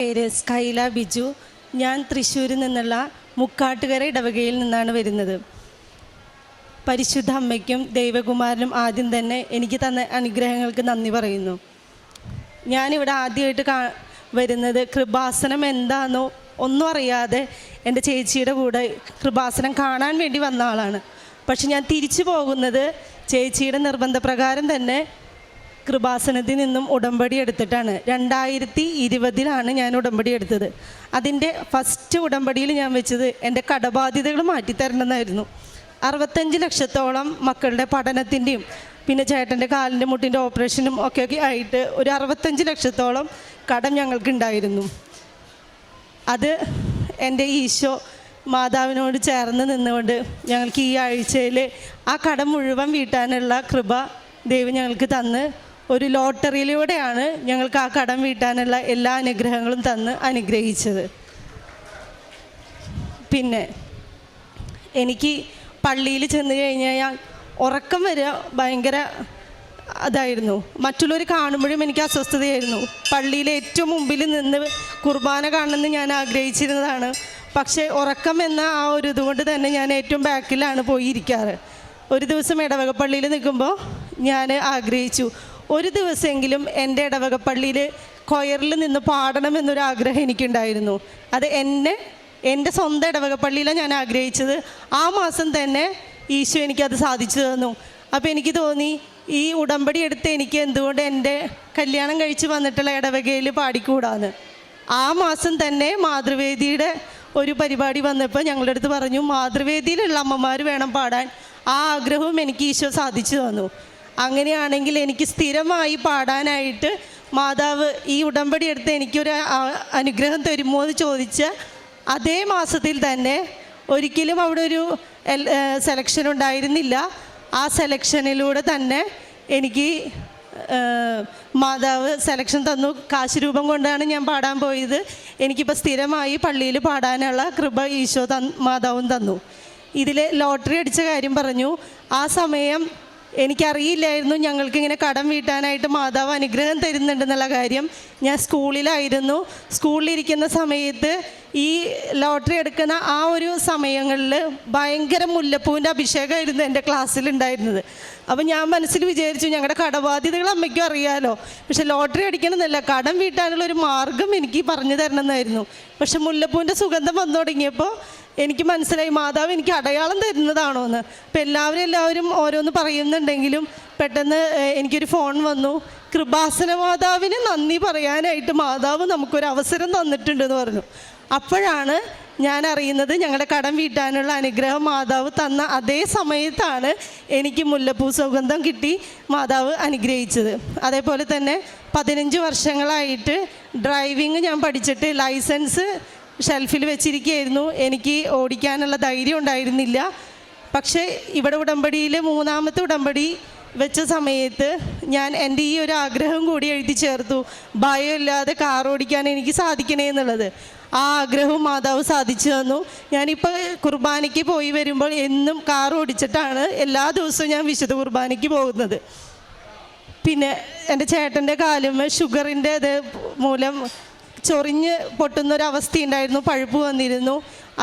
പേര് സ്കൈല ബിജു. ഞാൻ തൃശ്ശൂരിൽ നിന്നുള്ള മുക്കാട്ടുകര ഇടവകയിൽ നിന്നാണ് വരുന്നത്. പരിശുദ്ധ അമ്മയ്ക്കും ദൈവകുമാരനും ആദ്യം തന്നെ എനിക്ക് തന്ന അനുഗ്രഹങ്ങൾക്ക് നന്ദി പറയുന്നു. ഞാനിവിടെ ആദ്യമായിട്ട് വരുന്നത് കൃപാസനം എന്താണെന്നോ ഒന്നും അറിയാതെ എൻ്റെ ചേച്ചിയുടെ കൂടെ കൃപാസനം കാണാൻ വേണ്ടി വന്ന ആളാണ്. പക്ഷെ ഞാൻ തിരിച്ചു പോകുന്നത് ചേച്ചിയുടെ നിർബന്ധപ്രകാരം തന്നെ കൃപാസനത്തിൽ നിന്നും ഉടമ്പടി എടുത്തിട്ടാണ്. 2020 ഞാൻ ഉടമ്പടി എടുത്തത്. അതിൻ്റെ ഫസ്റ്റ് ഉടമ്പടിയിൽ ഞാൻ വെച്ചത് എൻ്റെ കടബാധ്യതകൾ മാറ്റിത്തരണമെന്നായിരുന്നു. 65 ലക്ഷത്തോളം മക്കളുടെ പഠനത്തിൻ്റെയും പിന്നെ ചേട്ടൻ്റെ കാലിൻ്റെ മുട്ടിൻ്റെ ഓപ്പറേഷനും ഒക്കെ ആയിട്ട് ഒരു 65 ലക്ഷത്തോളം കടം ഞങ്ങൾക്കുണ്ടായിരുന്നു. അത് എൻ്റെ ഈശോ മാതാവിനോട് ചേർന്ന് നിന്നുകൊണ്ട് ഞങ്ങൾക്ക് ഈ ആഴ്ചയിൽ ആ കടം മുഴുവൻ വീട്ടാനുള്ള കൃപ ദൈവം ഞങ്ങൾക്ക് തന്ന് ഒരു ലോട്ടറിയിലൂടെയാണ് ഞങ്ങൾക്ക് ആ കടം വീട്ടാനുള്ള എല്ലാ അനുഗ്രഹങ്ങളും തന്ന് അനുഗ്രഹിച്ചത്. പിന്നെ എനിക്ക് പള്ളിയിൽ ചെന്ന് കഴിഞ്ഞാൽ ഉറക്കം വരിക ഭയങ്കര അതായിരുന്നു. മറ്റുള്ളവർ കാണുമ്പോഴും എനിക്ക് അസ്വസ്ഥതയായിരുന്നു. പള്ളിയിലെ ഏറ്റവും മുമ്പിൽ നിന്ന് കുർബാന കാണണമെന്ന് ഞാൻ ആഗ്രഹിച്ചിരുന്നതാണ്. പക്ഷേ ഉറക്കം എന്ന ആ ഒരു ഇതുകൊണ്ട് തന്നെ ഞാൻ ഏറ്റവും ബാക്കിലാണ് പോയിരിക്കാറ്. ഒരു ദിവസം ഇടവകപ്പള്ളിയിൽ നിൽക്കുമ്പോൾ ഞാൻ ആഗ്രഹിച്ചു ഒരു ദിവസമെങ്കിലും എൻ്റെ ഇടവകപ്പള്ളിയിൽ കൊയറിൽ നിന്ന് പാടണമെന്നൊരാഗ്രഹം എനിക്കുണ്ടായിരുന്നു. അത് എൻ്റെ സ്വന്തം ഇടവകപ്പള്ളിയിലാണ് ഞാൻ ആഗ്രഹിച്ചത്. ആ മാസം തന്നെ ഈശോ എനിക്കത് സാധിച്ചു തന്നു. അപ്പോൾ എനിക്ക് തോന്നി ഈ ഉടമ്പടി എടുത്ത് എനിക്ക് എന്തുകൊണ്ട് എൻ്റെ കല്യാണം കഴിച്ച് വന്നിട്ടുള്ള ഇടവകയിൽ പാടിക്കൂടാന്ന്. ആ മാസം തന്നെ മാതൃവേദിയുടെ ഒരു പരിപാടി വന്നപ്പോൾ ഞങ്ങളുടെ അടുത്ത് പറഞ്ഞു മാതൃവേദിയിലുള്ള അമ്മമാർ വേണം പാടാൻ. ആ ആഗ്രഹവും എനിക്ക് ഈശോ സാധിച്ചു തന്നു. അങ്ങനെയാണെങ്കിൽ എനിക്ക് സ്ഥിരമായി പാടാനായിട്ട് മാതാവ് ഈ ഉടമ്പടി എടുത്ത് എനിക്കൊരു അനുഗ്രഹം തരുമോ എന്ന് ചോദിച്ച അതേ മാസത്തിൽ തന്നെ ഒരിക്കലും അവിടെ ഒരു സെലക്ഷൻ ഉണ്ടായിരുന്നില്ല. ആ സെലക്ഷനിലൂടെ തന്നെ എനിക്ക് മാതാവ് സെലക്ഷൻ തന്നു. കാശ് രൂപം കൊണ്ടാണ് ഞാൻ പാടാൻ പോയത്. എനിക്കിപ്പോൾ സ്ഥിരമായി പള്ളിയിൽ പാടാനുള്ള കൃപ ഈശോ മാതാവും തന്നു. ഇതിൽ ലോട്ടറി അടിച്ച കാര്യം പറഞ്ഞു. ആ സമയം എനിക്കറിയില്ലായിരുന്നു ഞങ്ങൾക്കിങ്ങനെ കടം വീട്ടാനായിട്ട് മാതാവ് അനുഗ്രഹം തരുന്നുണ്ടെന്നുള്ള കാര്യം. ഞാൻ സ്കൂളിലായിരുന്നു. സ്കൂളിലിരിക്കുന്ന സമയത്ത് ഈ ലോട്ടറി എടുക്കുന്ന ആ ഒരു സമയങ്ങളിൽ ഭയങ്കര മുല്ലപ്പൂവിൻ്റെ അഭിഷേകമായിരുന്നു എൻ്റെ ക്ലാസ്സിലുണ്ടായിരുന്നത്. അപ്പം ഞാൻ മനസ്സിൽ വിചാരിച്ചു ഞങ്ങളുടെ കടബാധ്യതകൾ അമ്മയ്ക്കും അറിയാമല്ലോ, പക്ഷെ ലോട്ടറി അടിക്കണമെന്നല്ല കടം വീട്ടാനുള്ളൊരു മാർഗം എനിക്ക് പറഞ്ഞു തരണമെന്നായിരുന്നു. പക്ഷെ മുല്ലപ്പൂവിൻ്റെ സുഗന്ധം വന്നു തുടങ്ങിയപ്പോൾ എനിക്ക് മനസ്സിലായി മാതാവ് എനിക്ക് അടയാളം തരുന്നതാണോ എന്ന്. അപ്പം എല്ലാവരും ഓരോന്ന് പറയുന്നുണ്ടെങ്കിലും പെട്ടെന്ന് എനിക്കൊരു ഫോൺ വന്നു. കൃപാസന മാതാവിന് നന്ദി പറയാനായിട്ട് മാതാവ് നമുക്കൊരു അവസരം തന്നിട്ടുണ്ടെന്ന് പറഞ്ഞു. അപ്പോഴാണ് ഞാൻ അറിയുന്നത് ഞങ്ങളുടെ കടം വീട്ടാനുള്ള അനുഗ്രഹം മാതാവ് തന്ന അതേ സമയത്താണ് എനിക്ക് മുല്ലപ്പൂ സുഗന്ധം കിട്ടി മാതാവ് അനുഗ്രഹിച്ചത്. അതേപോലെ തന്നെ 15 വർഷങ്ങളായിട്ട് ഡ്രൈവിങ് ഞാൻ പഠിച്ചിട്ട് ലൈസൻസ് ഷെൽഫിൽ വെച്ചിരിക്കുകയായിരുന്നു. എനിക്ക് ഓടിക്കാനുള്ള ധൈര്യം ഉണ്ടായിരുന്നില്ല. പക്ഷേ ഇവിടെ ഉടമ്പടിയിൽ 3ാമത്തെ ഉടമ്പടി വെച്ച സമയത്ത് ഞാൻ എൻ്റെ ഈ ഒരു ആഗ്രഹം കൂടി എഴുതി ചേർത്തു. ഭയമില്ലാതെ കാർ ഓടിക്കാൻ എനിക്ക് സാധിക്കണേ എന്നുള്ളത്. ആ ആഗ്രഹവും മാതാവ് സാധിച്ചു തന്നു. ഞാനിപ്പോൾ കുർബാനയ്ക്ക് പോയി വരുമ്പോൾ എന്നും കാർ ഓടിച്ചിട്ടാണ് എല്ലാ ദിവസവും ഞാൻ വിശുദ്ധ കുർബാനയ്ക്ക് പോകുന്നത്. പിന്നെ എൻ്റെ ചേട്ടൻ്റെ കാലും ഷുഗറിൻ്റെ ഇത് മൂലം ചൊറിഞ്ഞ് പൊട്ടുന്നൊരവസ്ഥയുണ്ടായിരുന്നു. പഴുപ്പ് വന്നിരുന്നു.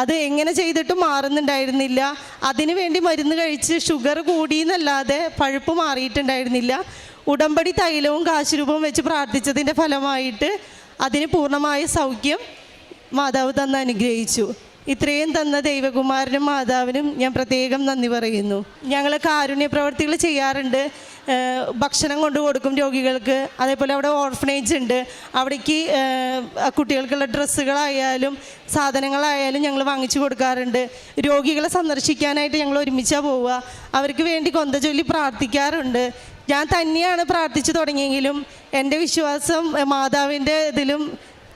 അത് എങ്ങനെ ചെയ്തിട്ടും മാറുന്നുണ്ടായിരുന്നില്ല. അതിനു വേണ്ടി മരുന്ന് കഴിച്ച് ഷുഗർ കൂടിയെന്നല്ലാതെ പഴുപ്പ് മാറിയിട്ടുണ്ടായിരുന്നില്ല. ഉടമ്പടി തൈലവും കാശുരൂപവും വെച്ച് പ്രാർത്ഥിച്ചതിൻ്റെ ഫലമായിട്ട് അതിന് പൂർണ്ണമായ സൗഖ്യം മാതാവ് തന്ന് അനുഗ്രഹിച്ചു. ഇത്രയും തന്ന ദൈവകുമാരനും മാതാവിനും ഞാൻ പ്രത്യേകം നന്ദി പറയുന്നു. ഞങ്ങൾ കാരുണ്യ പ്രവർത്തികൾ ചെയ്യാറുണ്ട്. ഭക്ഷണം കൊണ്ടു കൊടുക്കും രോഗികൾക്ക്. അതേപോലെ അവിടെ ഓർഫനേജ് ഉണ്ട്. അവിടേക്ക് കുട്ടികൾക്കുള്ള ഡ്രസ്സുകളായാലും സാധനങ്ങളായാലും ഞങ്ങൾ വാങ്ങിച്ചു കൊടുക്കാറുണ്ട്. രോഗികളെ സന്ദർശിക്കാനായിട്ട് ഞങ്ങൾ ഒരുമിച്ചാണ് പോവുക. അവർക്ക് വേണ്ടി കൊന്ത ചൊല്ലി പ്രാർത്ഥിക്കാറുണ്ട്. ഞാൻ തന്നെയാണ് പ്രാർത്ഥിച്ചു തുടങ്ങിയെങ്കിലും എൻ്റെ വിശ്വാസം മാതാവിൻ്റെ ഇതിലും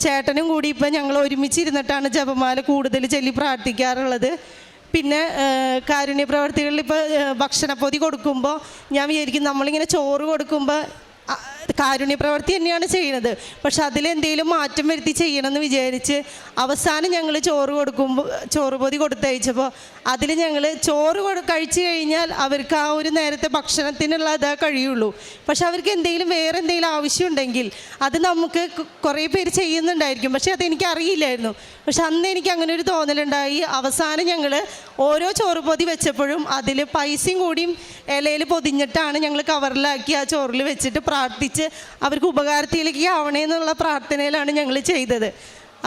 ചേട്ടനും കൂടി ഇപ്പം ഞങ്ങൾ ഒരുമിച്ചിരുന്നിട്ടാണ് ജപമാല കൂടുതൽ ചൊല്ലി പ്രാർത്ഥിക്കാറുള്ളത്. പിന്നെ കാരുണ്യ പ്രവർത്തികളിൽ ഇപ്പോൾ ഭക്ഷണപ്പൊതി കൊടുക്കുമ്പോൾ ഞാൻ വിചാരിക്കും നമ്മളിങ്ങനെ ചോറ് കൊടുക്കുമ്പോൾ കാരുണ്യ പ്രവൃത്തി തന്നെയാണ് ചെയ്യുന്നത്. പക്ഷെ അതിലെന്തെങ്കിലും മാറ്റം വരുത്തി ചെയ്യണമെന്ന് വിചാരിച്ച് അവസാനം ഞങ്ങൾ ചോറ് പൊതി കൊടുത്തയച്ചപ്പോൾ അതിൽ ഞങ്ങൾ കഴിച്ചു കഴിഞ്ഞാൽ അവർക്ക് ആ ഒരു നേരത്തെ ഭക്ഷണത്തിനുള്ള ഇതാ കഴിയുള്ളൂ. പക്ഷെ അവർക്ക് വേറെ എന്തെങ്കിലും ആവശ്യമുണ്ടെങ്കിൽ അത് നമുക്ക് കുറേ പേര് ചെയ്യുന്നുണ്ടായിരിക്കും. പക്ഷെ അതെനിക്ക് അറിയില്ലായിരുന്നു. പക്ഷെ അന്ന് എനിക്ക് അങ്ങനെ ഒരു തോന്നലുണ്ടായി. അവസാനം ഞങ്ങൾ ഓരോ ചോറ് പൊതി വെച്ചപ്പോഴും അതിൽ പൈസയും കൂടിയും ഇലയിൽ പൊതിഞ്ഞിട്ടാണ് ഞങ്ങൾ കവറിലാക്കി ആ ചോറിൽ വെച്ചിട്ട് പ്രാർത്ഥിച്ച് അവർക്ക് ഉപകാരത്തിലേക്ക് ആവണേ എന്നുള്ള പ്രാർത്ഥനയിലാണ് ഞങ്ങൾ ചെയ്തത്.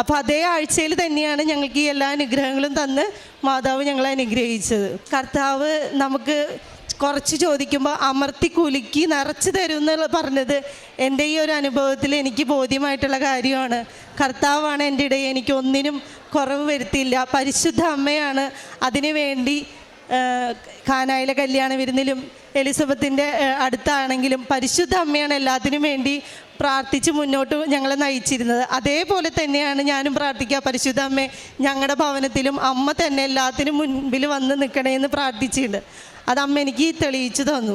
അപ്പോൾ അതേ ആഴ്ചയിൽ തന്നെയാണ് ഞങ്ങൾക്ക് ഈ എല്ലാ അനുഗ്രഹങ്ങളും തന്ന് മാതാവ് ഞങ്ങളെ അനുഗ്രഹിച്ചത്. കർത്താവ് നമുക്ക് കുറച്ച് ചോദിക്കുമ്പോൾ അമർത്തി കുലുക്കി നിറച്ച് തരും എന്ന് പറഞ്ഞത് എൻ്റെ ഈ ഒരു അനുഭവത്തിൽ എനിക്ക് ബോധ്യമായിട്ടുള്ള കാര്യമാണ്. കർത്താവാണ് എൻ്റെ ഇടയിൽ, എനിക്ക് ഒന്നിനും കുറവ് വരുത്തിയില്ല. പരിശുദ്ധ അമ്മയാണ് അതിനു വേണ്ടി കാനായിലെ കല്യാണ വിരുന്നിലും എലിസബത്തിൻ്റെ അടുത്താണെങ്കിലും പരിശുദ്ധ അമ്മയാണ് എല്ലാത്തിനും വേണ്ടി പ്രാർത്ഥിച്ച് മുന്നോട്ട് ഞങ്ങളെ നയിച്ചിരുന്നത്. അതേപോലെ തന്നെയാണ് ഞാനും പ്രാർത്ഥിക്കുക, പരിശുദ്ധ അമ്മേ ഞങ്ങളുടെ ഭവനത്തിലും അമ്മ തന്നെ എല്ലാത്തിനും മുൻപിൽ വന്ന് നിൽക്കണേ എന്ന് പ്രാർത്ഥിച്ചിട്ടുണ്ട്. അത് അമ്മ എനിക്ക് തെളിയിച്ചു തന്നു.